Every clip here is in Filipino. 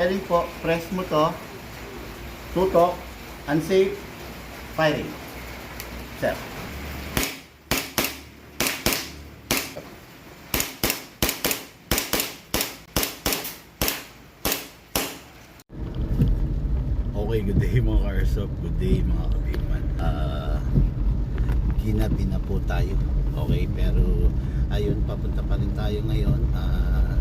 Firing po, press mo to, tutok, unsafe, firing. Sir. Okay, good day mga ka-airsoft, good day mga kabigman. Ginabi na po tayo. Okay, pero ayun, papunta pa rin tayo ngayon.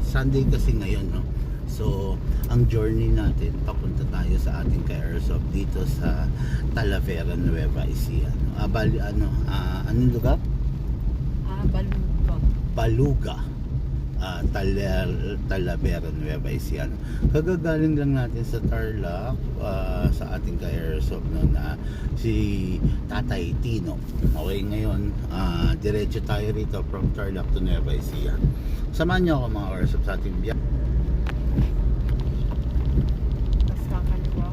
Sunday kasi ngayon, no? So, ang journey natin, papunta tayo sa ating ka-airsoft dito sa Talavera, Nueva Ecija. Anong lugar? Baluga. Baluga. Talavera, Nueva Ecija. Kagagaling lang natin sa Tarlac, sa ating ka-airsoft na si Tatay Tino. Okay, ngayon diretso tayo rito from Tarlac to Nueva Ecija. Samahan niyo ako mga airsoft sa ating biyahe. Tapos kakaliwa.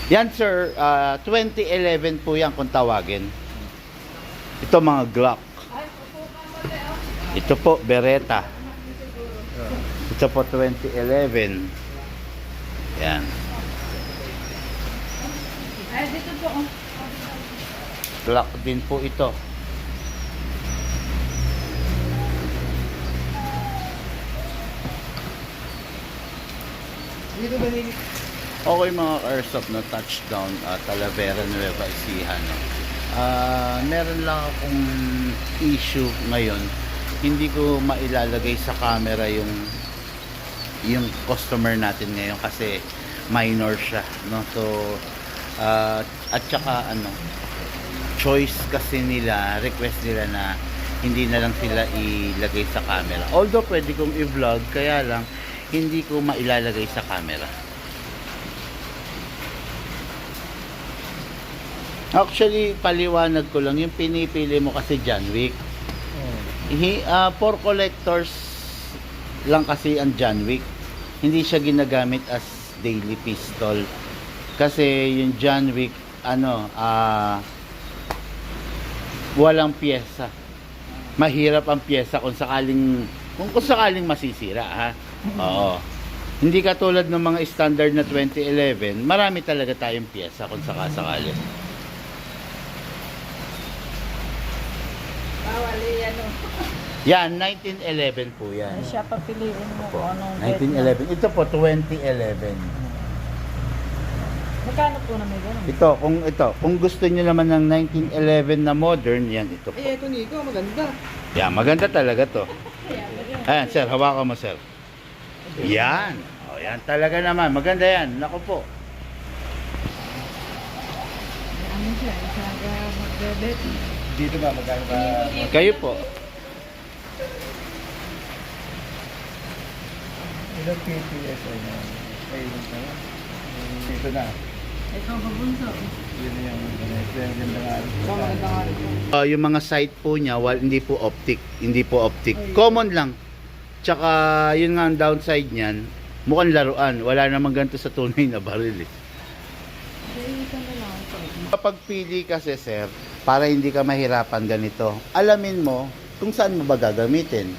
Yan sir, 2011 po yan kung tawagin. Ito mga Glock. Ito po Beretta. Ito po 2011. Yan. Ay, dito po. Glock din po ito. Dito ba nili? Okay mga airsoft na touchdown at Talavera, Nueva Ecija, no? Meron lang akong issue ngayon. Hindi ko mailalagay sa camera yung customer natin ngayon kasi minor siya, no? So at saka choice kasi nila, request nila na hindi na lang sila ilagay sa camera. Although pwede kong i-vlog, kaya lang hindi ko mailalagay sa camera. Actually, paliwanag ko lang, yung pinipili mo kasi John Wick. For collectors lang kasi ang John Wick. Hindi siya ginagamit as daily pistol. Kasi yung John Wick, walang pyesa. Mahirap ang pyesa kung sakaling masisira, ha? Oo. Hindi katulad ng mga standard na 2011, marami talaga tayong pyesa kung sakasakali. Yan, 1911 po yan. Siya papiliin mo Po, kung anong 1911. Ito po, 2011. Magkano po na may gano'n? Kung gusto niyo naman ng 1911 na modern, yan, ito po. ito Nico, maganda. Yan, maganda talaga to. Ayan, sir, hawakan mo, sir. Yan. O, yan talaga naman. Maganda yan. Naku po. Ano siya? Isaga magbebet. Dito ba magkano ba? Kayo po. Ilang PPS na? Ayun na. Dito na. Ito babunso. Yun na yung ganda nga. Maganda nga rin. Yung mga sight po niya, hindi po optic. Hindi po optic. Common lang. Tsaka, yun nga ang downside niyan, mukhang laruan. Wala namang ganito sa tunay na baril eh. Isa na lang ito. Kapag pili kasi sir, para hindi ka mahirapan ganito, alamin mo kung saan mo ba gagamitin.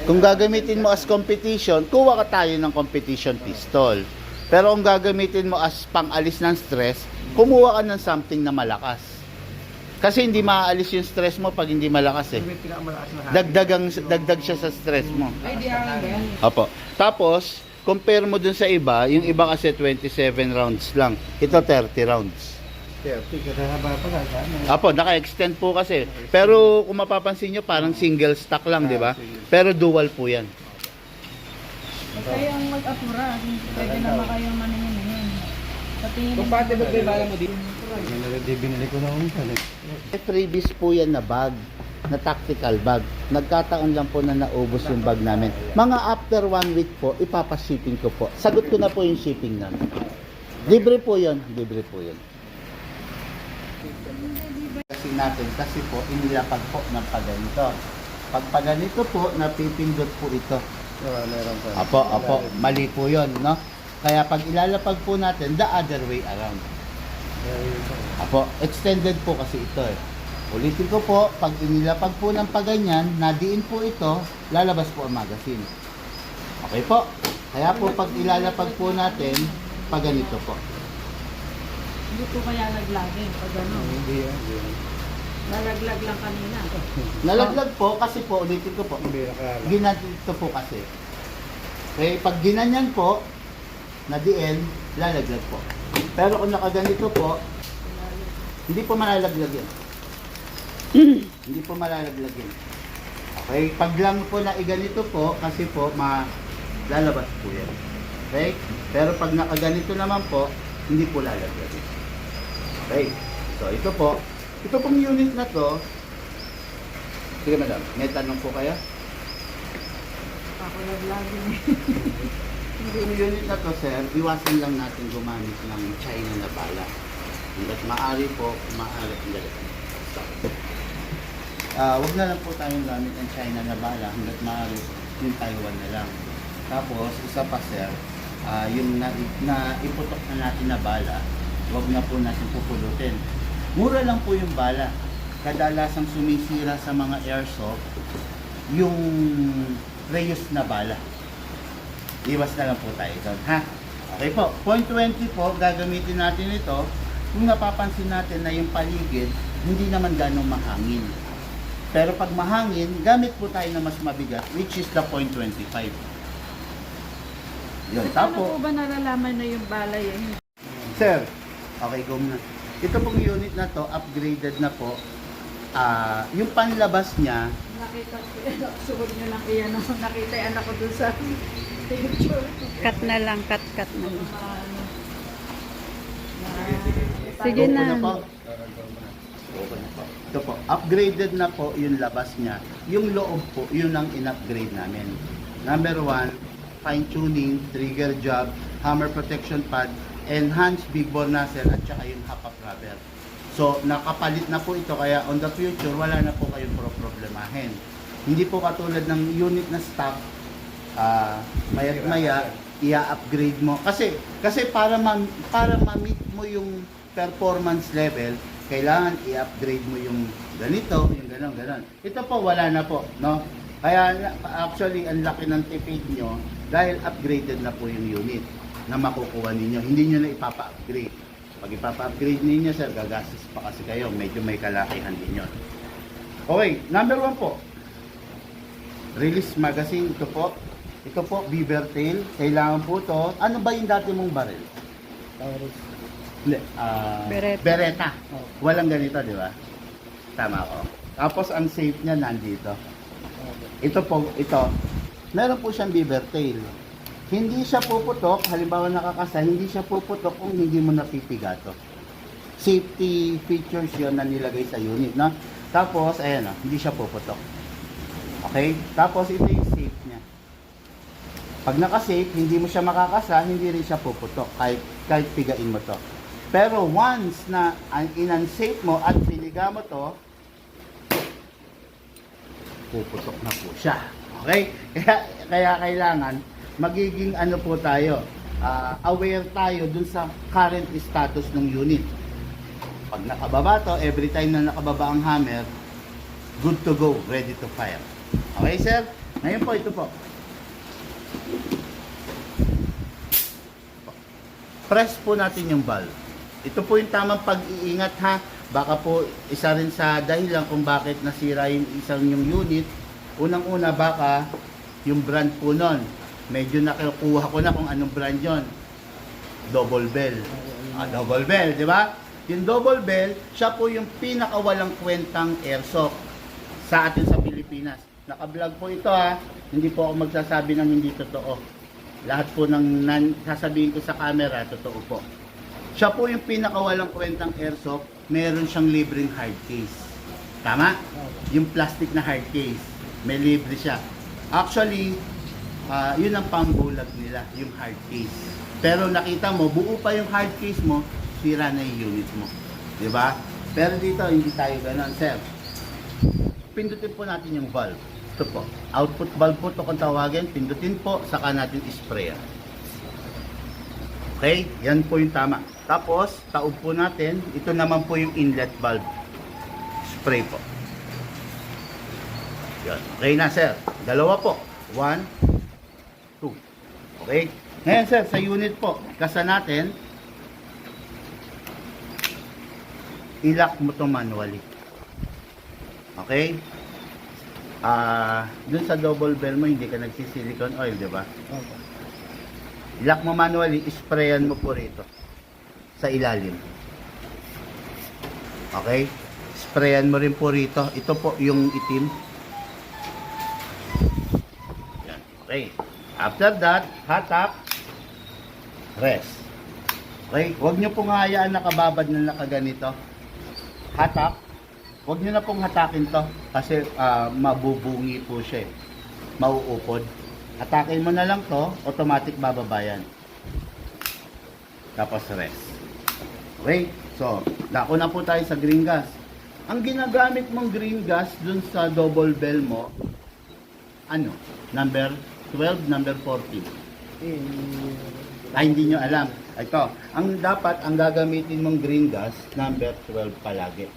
Kung gagamitin mo as competition, kuha ka tayo ng competition pistol. Pero kung gagamitin mo as pang-alis ng stress, kumuha ka ng something na malakas. Kasi hindi maaalis yung stress mo pag hindi malakas eh. Dagdag siya sa stress mo. Ay, di ang yan. Opo. Tapos, compare mo dun sa iba, yung iba kasi 27 rounds lang. Ito 30 rounds. Apo, naka-extend po kasi. Pero kung mapapansin nyo, parang single stack lang, di ba? Pero dual po yan. Kayong mag-apura. Pwede naman kayong maningin-ingin. Sa tingin Kung pati ba't may bala mo dito? Binili ko na umisan eh. Freebies po yan na bag, na tactical bag. Nagkataon lang po na naubos yung bag namin. Mga after 1 week po, ipapashipping ko po. Sagot ko na po yung shipping namin. Libre po yun. Libre po yun. Kasi natin, kasi po, inilapag po ng paganito. Pag paganito po, napipindot po ito. Meron pa. Apo, mali po yun, no? Kaya pag ilalapag po natin, the other way around. Apo, extended po kasi ito eh. Ulitin ko po, pag inilapag po ng paganyan, nadiin po ito, lalabas po ang magazine. Okay po. Kaya po pag ilalapag po natin, pag ganito po. Hindi po kaya naglagin pag ano. Hindi yan. Nalaglag lang kanina. Nalaglag po kasi po, ulitin ko po, Hindi nakala. ginanito po kasi. Okay, pag ginanyan po, nadiin, lalaglag po. Pero kung nakaganito po, hindi po malalaglag yan. Hindi po malalaglag yan. Okay, pag lang po na iganito po, kasi po, lalabas po yan. Okay? Pero pag nakaganito naman po, hindi po lalaglag yan. Okay, so ito po, ito pong unit na to, sige madam, may tanong po kaya? Ako naglagin eh. Yung unit na to, sir, iwasan lang natin gumamit ng China na bala. Hanggat maaari po, Stop. Wag na lang po tayong gamit ng China na bala. Hanggat maaari, yung Taiwan na lang. Tapos, isa pa, sir, yung iputok na natin na bala, wag na po natin pupulutin. Mura lang po yung bala. Kadalasang sumisira sa mga airsoft, yung reuse na bala. Iwas na lang po tayo doon, ha? Okay po, point 20 po, gagamitin natin ito. Kung napapansin natin na yung paligid, hindi naman ganong mahangin. Pero pag mahangin, gamit po tayo na mas mabigat, which is the point 25. Yun, Paano tapos, po ba nalalaman na yung balay eh? sir, okay, go muna. Ito pong unit na to, upgraded na po. Yung panlabas niya, Nakita ko yan. Sugod nyo lang iyan. Nakita yung anak ko dun sa picture. Cut na lang, cut na lang. Ano. Sige open na. po. Open na po. Ito po, upgraded na po yung labas niya. Yung loob po, yun ang in-upgrade namin. Number 1, fine-tuning, trigger job, hammer protection pad, enhanced big bore nozzle, at saka yung hop-up rubber. So, nakapalit na po ito, kaya on the future, wala na po kayong problemahin. Hindi po katulad ng unit na stock, maya't maya, i-upgrade mo. Kasi para ma-meet mo yung performance level, kailangan i-upgrade mo yung ganito, yung ganon. Ito po, wala na po, no? Kaya actually, ang laki ng tipid nyo dahil upgraded na po yung unit na makukuha ninyo. Hindi nyo na ipapa-upgrade. Pag ipapa-upgrade ninyo, sir, gagastos pa kasi kayo. Medyo may kalakihan din yun. Okay, number 1 po. Release magazine, ito po. Ito po, beaver tail. Kailangan po to. Ano ba yung dati mong baril? Taurus. Hindi, Beretta. Beretta. Oh. Walang ganito, di ba? Tama ko. Tapos ang safe niya nandito. Ito po, ito. Meron po siyang beaver tail. Hindi siya puputok, halimbawa nakakasa, hindi siya puputok kung hindi mo napipigato. Safety features yon na nilagay sa unit, no? Tapos, ayan o, hindi siya puputok. Okay? Tapos, ito yung safe niya. Pag naka-safe, hindi mo siya makakasa, hindi rin siya puputok, kahit pigain mo to. Pero once na in-unsafe mo at piniga mo to, puputok na po siya. Okay? Kaya kailangan, magiging ano po tayo, aware tayo dun sa current status ng unit. Pag nakababa to, every time na nakababa ang hammer, good to go, ready to fire. Okay, sir? Ngayon po, ito po. Press po natin yung valve. Ito po yung tamang pag-iingat, ha. Baka po isa rin sa dahilan kung bakit nasira yung isang yung unit. Unang-una, baka yung brand po nun. Medyo nakukuha ko na kung anong brand yon. Double bell. Double bell, di ba? Yung double bell, siya po yung pinakawalang kwentang airsoft sa atin sa Pilipinas. Naka-vlog po ito, ha. Hindi po ako magsasabi ng hindi totoo. Lahat po ng sasabihin ko sa camera, totoo po. Siya po yung pinakawalang kwentang airsoft, meron siyang libreng hard case. Tama? Yung plastic na hard case, may libre siya. Actually, yun ang pambulag nila, yung hard case. Pero nakita mo, buo pa yung hard case mo, sira na yung unit mo. Diba? Pero dito, hindi tayo ganun, sir. Pindutin po natin yung valve. Ito po. Output valve po ito kung tawagin. Pindutin po, saka natin isprayan. Okay? Yan po yung tama. Tapos, taob po natin. Ito naman po yung inlet valve. Spray po. Yan. Okay na, sir. Dalawa po. 1, 2. Okay? Ngayon, sir, sa unit po, kasa natin, i-lock mo to manually. Okay? Dun sa double bell mo, hindi ka nagsisilicone oil, di ba? Opo. I-lock mo manually, isprayan mo po rito sa ilalim. Okay? Sprayan mo rin po rito. Ito po yung itim. Yan. Okay. After that, hatak, rest. Okay? Huwag nyo pong hayaan nakababad na nakaganito. Hatak. Huwag nyo na pong hatakin to kasi mabubungi po siya eh. Mauupod. Hatakin mo na lang to, automatic bababayan. Tapos rest. Okay? So, dako na po tayo sa green gas. Ang ginagamit mong green gas dun sa double bell mo, ano? Number 12, number 14. Ay, hindi nyo alam. Ito, ang gagamitin mong green gas, number 12 palagi.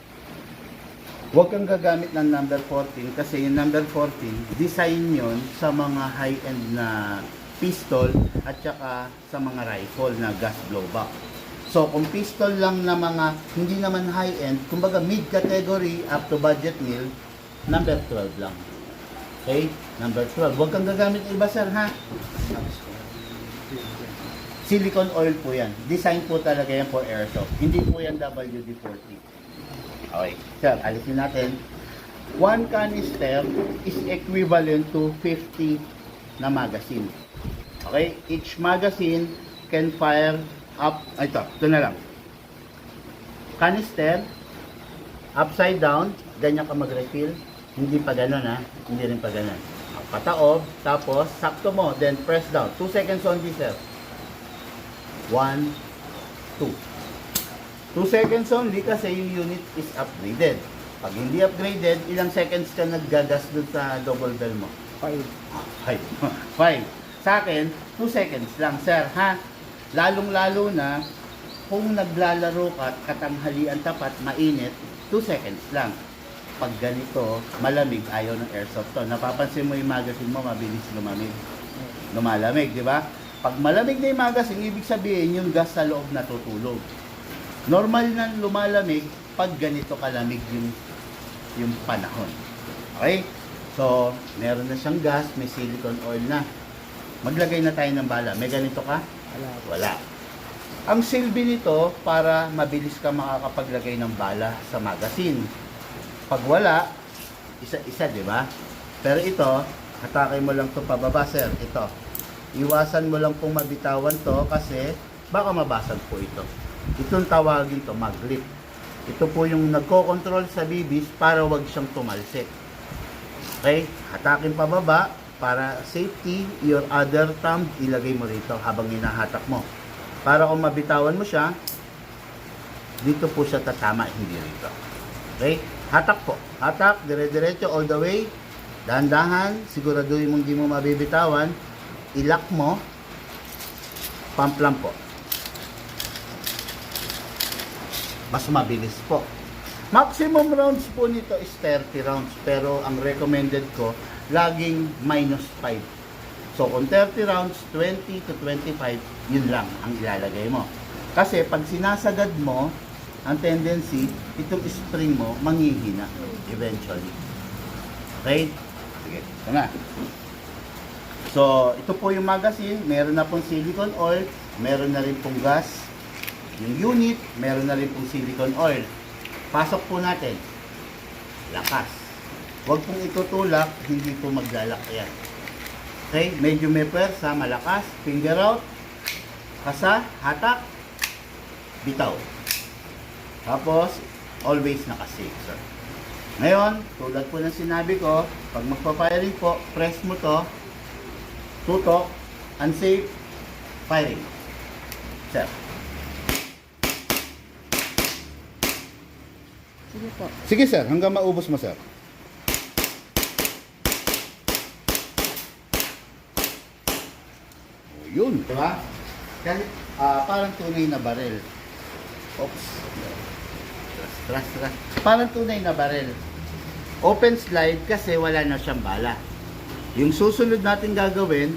Huwag kang gagamit ng number 14 kasi yung number 14, design yon sa mga high-end na pistol at saka sa mga rifle na gas blowback. So, kung pistol lang na mga hindi naman high-end, kumbaga mid-category up to budget meal, number 12 lang. Okay? Number 12. Huwag kang gagamit ng iba, sir, ha? Silicone oil po yan. Design po talaga yan for airsoft. Hindi po yan WD-40. Okay, sir, alisin natin. 1 canister is equivalent to 50 na magazine. Okay, each magazine can fire up, ito na lang. Canister, upside down, ganyan ka mag-refill. Hindi pa ganun ha, hindi rin pa ganun. Pataob, tapos sakto mo, then press down. 2 seconds only, sir. 1, 2. 2 seconds only kasi yung unit is upgraded. Pag hindi upgraded, ilang seconds ka naggagas dun sa double bell mo? 5. 5. Sa akin, 2 seconds lang, sir, ha? Lalong-lalo na kung naglalaro ka, katanghalian tapat, mainit, 2 seconds lang. Pag ganito, malamig, ayaw ng airsoft to. Napapansin mo yung magazine mo, mabilis lumamig. Lumalamig, di ba? Pag malamig na yung magazine, ibig sabihin yung gas sa loob natutulog. Normal na lumalamig pag ganito kalamig yung panahon. Okay? So, meron na siyang gas, may silicone oil na. Maglagay na tayo ng bala. May ganito ka? Wala. Ang silbi nito para mabilis ka makakapaglagay ng bala sa magazine. Pag wala, isa-isa, di ba? Pero ito, hatake mo lang to pababa, sir. Ito. Iwasan mo lang pong mabitawan to kasi baka mabasag po ito. Itong tawagin to mag-grip. Ito po yung nagko-control sa bibis para wag siyang tumalsik. Okay? Hatakin pababa para safety, your other thumb ilagay mo rito habang hinahatak mo. Para kung mabitawan mo siya, dito po siya tatama, hindi rito. Okay? Hatak po. Hatak, dire-diretso all the way. Dahan-dahan, siguraduhin mong hindi mo mabibitawan. I-lock mo. Pump lang po. Mas mabilis po. Maximum rounds po nito is 30 rounds. Pero ang recommended ko, laging -5. So kung 30 rounds, 20 to 25, yun lang ang ilalagay mo. Kasi pag sinasagad mo, ang tendency, itong spring mo, manghihina eventually. Okay? Sige, ito na. So, ito po yung magazine. Meron na pong silicone oil. Meron na rin pong gas. Yung unit, meron na rin pong silicone oil. Pasok po natin. Lakas. Huwag pong itutulak, hindi po maglalak yan. Okay? Medyo may pwersa, malakas. Finger out. Kasa, hatak. Bitaw. Tapos, always naka-safe, sir. Ngayon, tulad po ng sinabi ko, pag magpa-firing po, press mo to, tutok, unsafe, firing. Sir. Sige po. Sige, sir. Hanggang maubos mo, sir. O, yun. Diba? Kasi, parang tunay na barel. Oops. Tras. Parang tunay na barel. Open slide kasi wala na siyang bala. Yung susunod natin gagawin,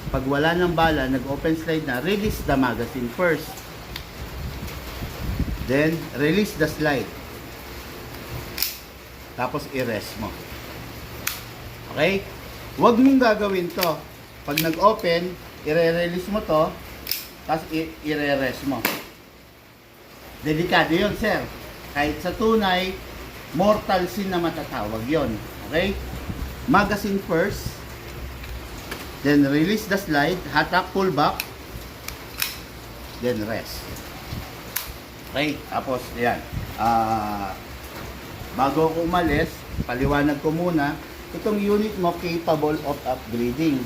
pag wala ng bala, nag-open slide na, release the magazine first. Then, release the slide. Tapos, i-rest mo. Okay? Huwag mong gagawin to. Pag nag-open, i-release mo to, tapos i-rest mo. Delikado yun, sir. Kahit sa tunay, mortal sin na matatawag yon. Okay? Magazine first, then release the slide, hatak, pull back, then rest. Okay? Tapos, yan. Bago ako umalis, paliwanag ko muna, itong unit mo capable of upgrading.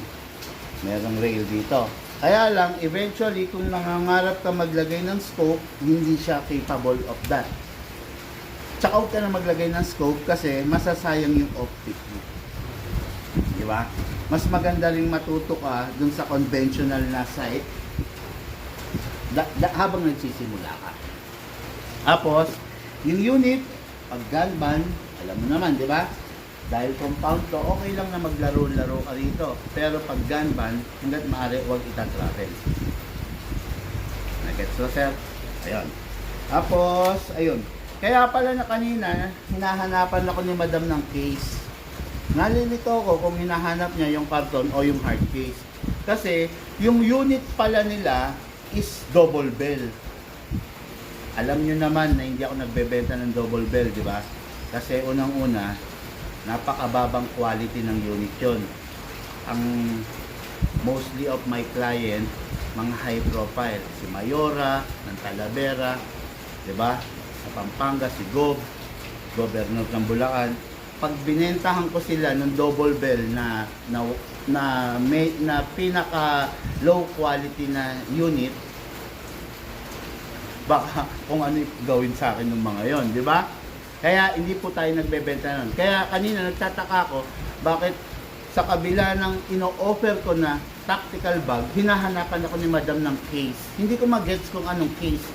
Merong rail dito. Kaya lang, eventually, kung nangangarap ka maglagay ng scope, hindi siya capable of that. Tsaka huwag ka na maglagay ng scope kasi masasayang yung optic mo. Di ba? Mas maganda ring matuto ka dun sa conventional na sight habang nagsisimula ka. Tapos, yung unit, pag gun ban, alam mo naman, di ba? Dahil compound to, okay lang na maglaro-laro ka rito. Pero pag gun ban, hanggat maaari, huwag ita-travel. Nagets mo, sir? Ayun. Tapos, ayun. Kaya pala na kanina, hinahanapan ako ni madam ng case. Nalilito ko kung hinahanap niya yung karton o yung hard case. Kasi, yung unit pala nila is double bell. Alam nyo naman na hindi ako nagbebenta ng double bell, di ba? Kasi unang-una, napakababang quality ng unit yun. Ang mostly of my client, mga high profile. Si Mayora, ng Talavera, di ba? Sa Pampanga, si Gob, Governor ng Bulacan. Pag binentahan ko sila ng double bell na pinaka low quality na unit, baka kung ano gawin sa akin ng mga yon, di ba? Kaya hindi po tayo nagbebenta nun. Kaya kanina nagtataka ako, bakit sa kabila ng ino-offer ko na tactical bag, hinahanapan ako ni madam ng case. Hindi ko mag-gets kung anong case.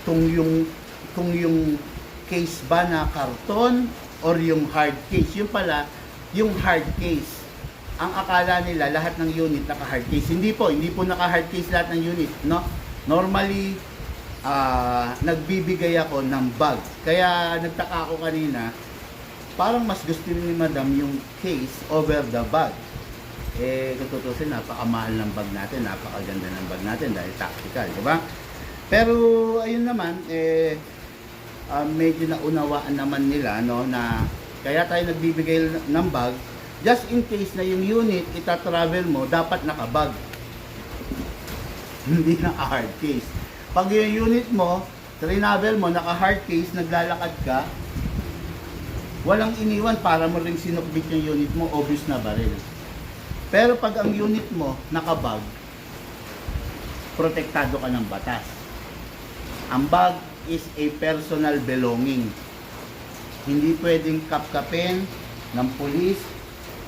Kung yung case ba na karton or yung hard case. Yung pala, yung hard case. Ang akala nila lahat ng unit naka-hard case. Hindi po naka-hard case lahat ng unit, no? Normally, nagbibigay ako ng bag. Kaya nagtaka ako kanina, parang mas gusto ni madam yung case over the bag. Kung tutusin, napakamahal ng bag natin, napakaganda ng bag natin dahil tactical, di ba? Pero ayun naman, medyo naunawaan naman nila, no, na kaya tayo nagbibigay ng bag just in case na yung unit ita-travel mo, dapat nakabag. Hindi na hard case. Pag yung unit mo, travel mo, naka-hard case, naglalakad ka, walang iniwan para mo ring sinukbit yung unit mo, obvious na baril. Pero pag ang unit mo, nakabag, protektado ka ng batas. Ang bag is a personal belonging. Hindi pwedeng kapkapin ng pulis,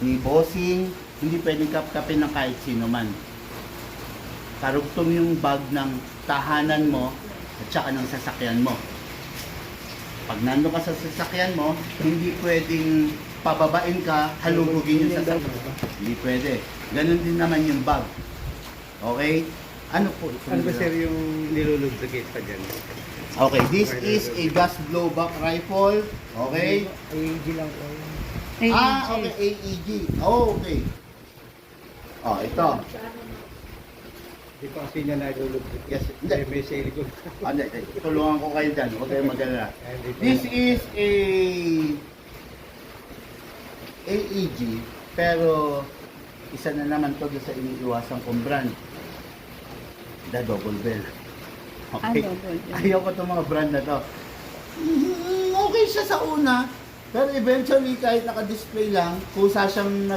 ni bossing, hindi pwedeng kapkapin ng kahit sino man. Karugtong yung bag ng tahanan mo at saka ng sasakyan mo. Pag nando ka sa sasakyan mo, hindi pwedeng pababain ka, halugugin yung sasakyan. Hindi pwede. Ganon din naman yung bag. Okay? Ano po ito? Ano ba sir yung nilulubricate pa dyan? Okay, this is a gas blowback rifle. Okay? AEG lang po. Okay, AEG. Oh, okay. Oh, ito. Hindi pa kasi niya nilulubricate. Yes, Hindi. hindi. May silicone. Hindi, tulungan ko kayo dyan. Huwag kayong mag-alala. This is a AEG, pero isa na naman to sa iniiwasan kong brand. The Double Bell. Okay? Double Bell. Ayaw ko itong mga brand na to. Okay siya sa una, pero eventually kahit naka-display lang, kusa siyang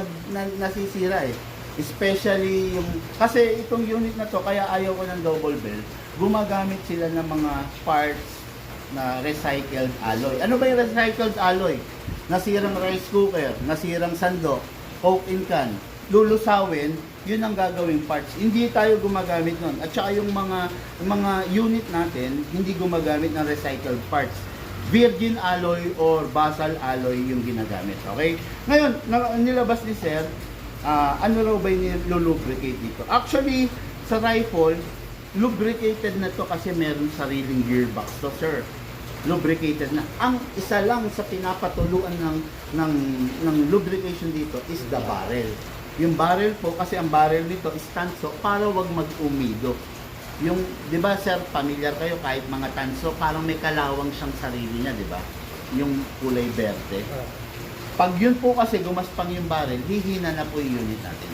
nasisira eh. Especially yung, kasi itong unit na to, kaya ayaw ko ng Double Bell, gumagamit sila ng mga parts na recycled alloy. Ano ba yung recycled alloy? Nasirang rice cooker, nasirang sandok, coke in can, lulusawin, yun ang gagawing parts. Hindi tayo gumagamit nun. At saka yung mga unit natin, hindi gumagamit ng recycled parts. Virgin alloy or basal alloy yung ginagamit. Okay? Ngayon, nilabas ni Sir, ano raw ba yung lubricate dito? Actually, sa rifle, lubricated na to kasi meron sariling gearbox to, sir. Lubricated na. Ang isa lang sa pinapatuluan ng lubrication dito is the barrel. Yung barrel po, kasi ang barrel nito is tanso para wag mag-umido. Yung, di ba sir, familiar kayo kahit mga tanso, parang may kalawang siyang sarili niya, di ba? Yung kulay berde. Pag yun po kasi gumaspang yung barrel, hihina na po yung unit natin.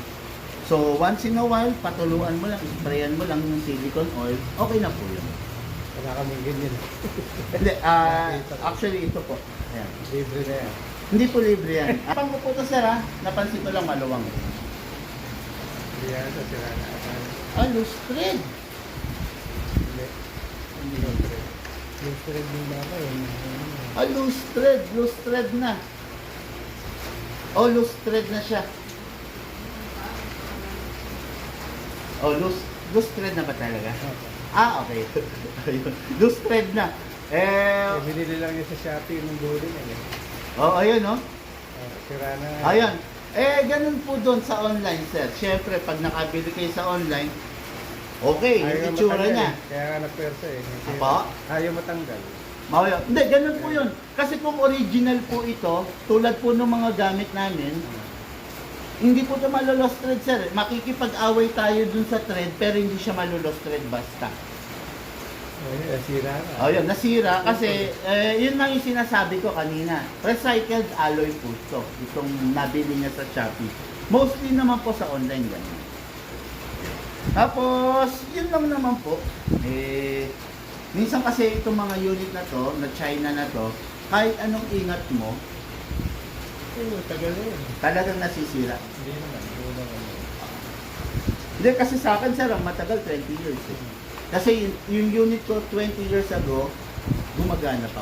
So, once in a while, patuluan mo lang, sprayan mo lang yung silicone oil, okay na po yun. Wala kaming ganyan. Hindi, actually ito po. Ayan. Libre na yan. Hindi po libre yan. Pang po to sir ha, napansin ko lang maluwang. Hindi yan sa sila na. Loose thread. Hindi. Hindi yung thread. Yung thread yung baka yun. Loose thread na. Loose thread na siya. Loose thread na ba talaga? Okay. Ayun. Loose thread na. Binili lang niya sa Shopee nung dulo na yun. Ayun, no? Sira na. Ayun. Ganun po doon sa online, sir. Siyempre, pag nakabili kayo sa online, okay, yung itsura niya. Kaya nga nagpersa eh. Apa? Ayaw matanggal. Hindi, ganun po yun. Kasi kung original po ito, tulad po ng mga gamit namin, hindi po ito malulost thread, sir. Makikipag-away tayo dun sa thread, pero hindi siya malulost thread basta. Nasira na. Yun, nasira kasi, yun lang yung sinasabi ko kanina. Recycled alloy po ito. Itong nabili niya sa Shopee. Mostly naman po sa online ganyan. Tapos, yun lang naman po. Minsan kasi itong mga unit na to, na China na to, kahit anong ingat mo, Tagal na yun. talagang nasisira. Hindi naman. Hindi, kasi sa akin, sir, ang matagal, 20 years. Kasi yung unit ko, 20 years ago, gumagana pa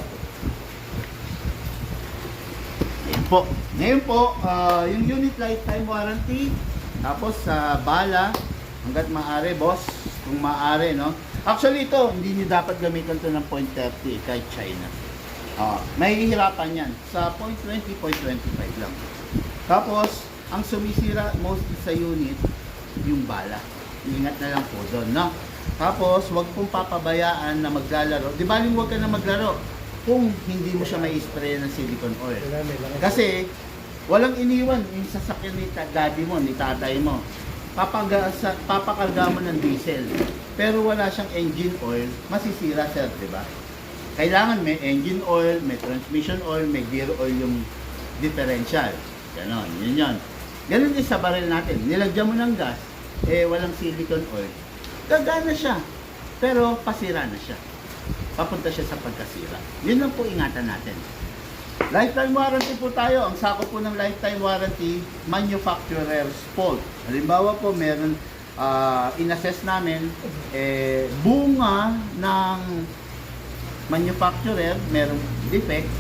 po. Ngayon po, yung unit lifetime warranty, tapos sa bala, hanggat maaari, boss, kung maaari, no? Actually, ito, hindi nyo dapat gamitan to ng 0.30 kahit China. May hihirapan yan. Sa 0.20, 0.25 lang. Tapos, ang sumisira mostly sa unit, yung bala. Ingat na lang po doon, no? Tapos, wag pong papabayaan na maglalaro. Di ba wag ka na maglaro kung hindi mo siya may spray ng silicone oil. Kasi, walang iniwan yung sasakyan ni daddy mo, ni tatay mo. Papakarga mo ng diesel. Pero wala siyang engine oil, masisira sir, di ba? Kailangan may engine oil, may transmission oil, may gear oil yung differential. Ganon, yun. Ganon din sa baril natin. Nilagyan mo ng gas, walang silicone oil. Gagana siya, pero pasira na siya. Papunta siya sa pagkasira. Yun lang po ingatan natin. Lifetime warranty po tayo. Ang sako po ng lifetime warranty, manufacturer's fault. Halimbawa po, meron in-assess namin, bunga ng manufacturer, merong defect,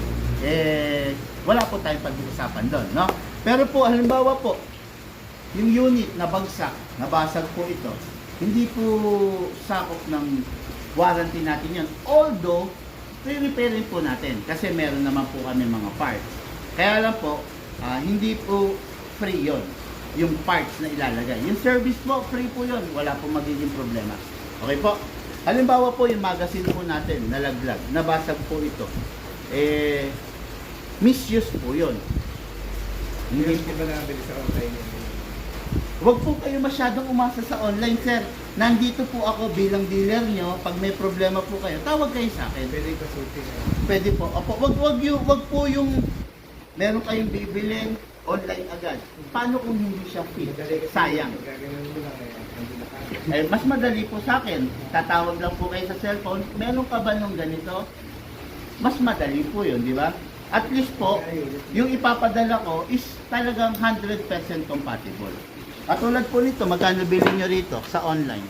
wala po tayong pag-uusapan doon, no? Pero po, halimbawa po, yung unit na bagsak, nabasag po ito, hindi po sakop ng warranty natin yun. Although, pre-repairing po natin kasi meron naman po kami mga parts. Kaya lang po, hindi po free yon yung parts na ilalagay. Yung service po, free po yon, wala po magiging problema. Okay po? Halimbawa po, yung magazine po natin, nalaglag, nabasag po ito. Misuse po yon. Hindi ba nabili sa online? Huwag po kayo masyadong umasa sa online, sir. Nandito po ako bilang dealer nyo. Pag may problema po kayo, tawag kayo sa akin. Pwede consulting. Pwede po. Opo, wag po yung meron kayong bibilin online agad. Paano kung hindi siya fit? Sayang. Mas madali po sa akin. Tatawag lang po kayo sa cellphone. Meron ka ba nung ganito? Mas madali po yun, di ba? At least po, yung ipapadala ko is talagang 100% compatible. At tulad po nito, magkano bilhin nyo rito sa online?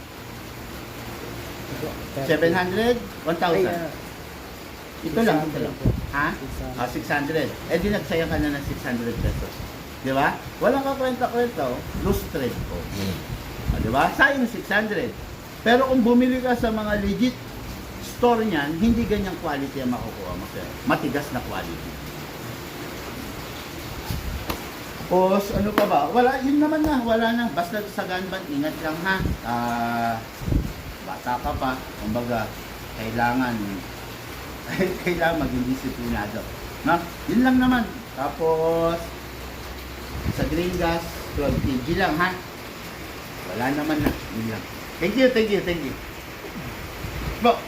700? 1,000? Ito lang. Ha? 600. Di nagsaya ka na ng 600 pesos. Di ba? Walang kakwenta-kwenta, oh. Loose thread ko. Di ba? Sayang 600. Pero kung bumili ka sa mga legit store niyan, hindi ganyang quality ang makukuha mo, sir. Matigas na quality. Tapos, ano pa ba? Wala, yun naman na, wala na. Basta sa gunband, ingat lang ha. Bata ka pa, kumbaga, kailangan maging disiplinado. No? Yun lang naman. Tapos, sa green gas, 12 kg lang ha. Wala naman na. Yun lang. Thank you. Bo,